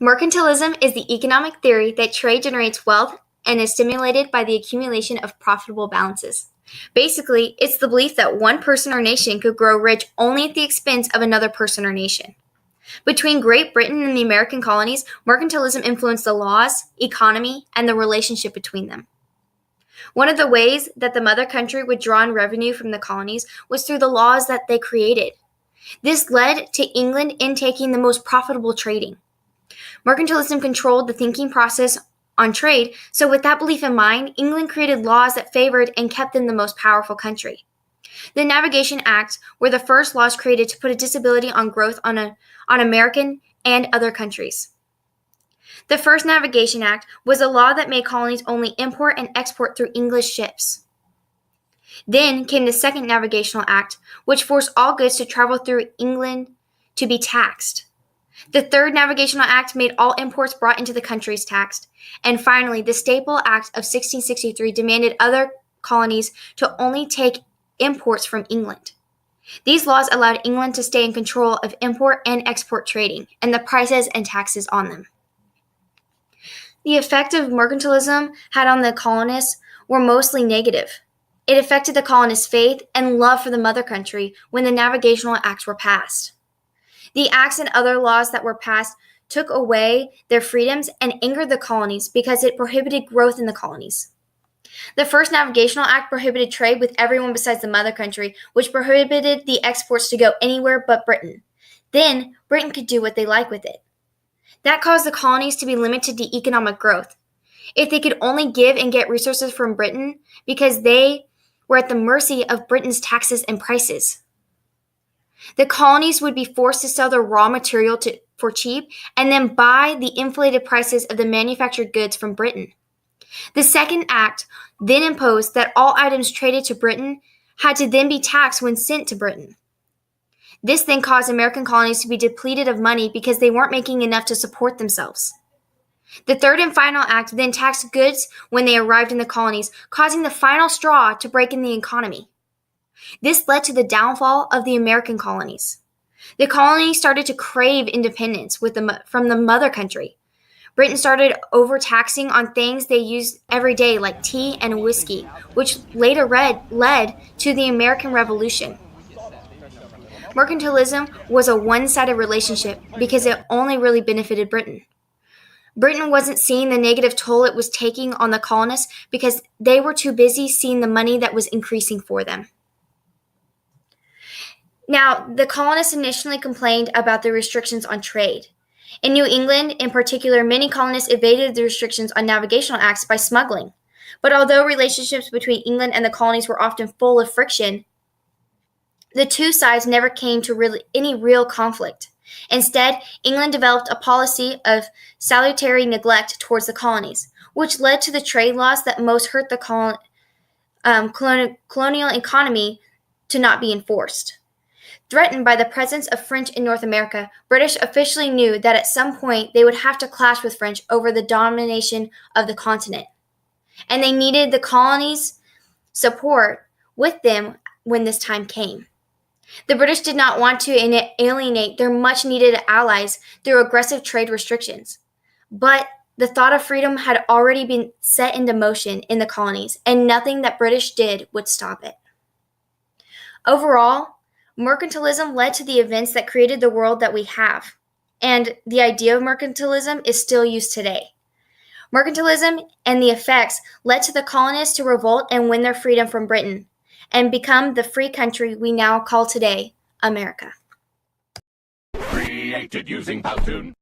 Mercantilism is the economic theory that trade generates wealth and is stimulated by the accumulation of profitable balances. Basically, it's the belief that one person or nation could grow rich only at the expense of another person or nation. Between Great Britain and the American colonies, mercantilism influenced the laws, economy, and the relationship between them. One of the ways that the mother country would draw in revenue from the colonies was through the laws that they created. This led to England intaking the most profitable trading. Mercantilism controlled the thinking process on trade, so with that belief in mind, England created laws that favored and kept them the most powerful country. The Navigation Acts were the first laws created to put a disability on growth on American and other countries. The first Navigation Act was a law that made colonies only import and export through English ships. Then came the Second Navigational Act, which forced all goods to travel through England to be taxed. The Third Navigational Act made all imports brought into the countries taxed. And finally, the Staple Act of 1663 demanded other colonies to only take imports from England. These laws allowed England to stay in control of import and export trading and the prices and taxes on them. The effect of mercantilism had on the colonists were mostly negative. It affected the colonists' faith and love for the mother country when the Navigational Acts were passed. The acts and other laws that were passed took away their freedoms and angered the colonies because it prohibited growth in the colonies. The first Navigational Act prohibited trade with everyone besides the mother country, which prohibited the exports to go anywhere but Britain. Then, Britain could do what they like with it. That caused the colonies to be limited to economic growth. If they could only give and get resources from Britain because they were at the mercy of Britain's taxes and prices. The colonies would be forced to sell their raw material for cheap and then buy the inflated prices of the manufactured goods from Britain. The Second Act then imposed that all items traded to Britain had to then be taxed when sent to Britain. This then caused American colonies to be depleted of money because they weren't making enough to support themselves. The Third and Final Act then taxed goods when they arrived in the colonies, causing the final straw to break in the economy. This led to the downfall of the American colonies. The colonies started to crave independence from the mother country. Britain started overtaxing on things they used every day like tea and whiskey, which later led to the American Revolution. Mercantilism was a one-sided relationship because it only really benefited Britain. Britain wasn't seeing the negative toll it was taking on the colonists because they were too busy seeing the money that was increasing for them. Now, the colonists initially complained about the restrictions on trade. In New England, in particular, many colonists evaded the restrictions on navigational acts by smuggling. But although relationships between England and the colonies were often full of friction, the two sides never came to any real conflict. Instead, England developed a policy of salutary neglect towards the colonies, which led to the trade laws that most hurt the colonial economy to not be enforced. Threatened by the presence of French in North America, British officially knew that at some point they would have to clash with French over the domination of the continent. And they needed the colonies' support with them when this time came. The British did not want to alienate their much-needed allies through aggressive trade restrictions. But the thought of freedom had already been set into motion in the colonies, and nothing that British did would stop it. Overall, mercantilism led to the events that created the world that we have, and the idea of mercantilism is still used today. Mercantilism and the effects led to the colonists to revolt and win their freedom from Britain, and become the free country we now call today America. Created using Powtoon.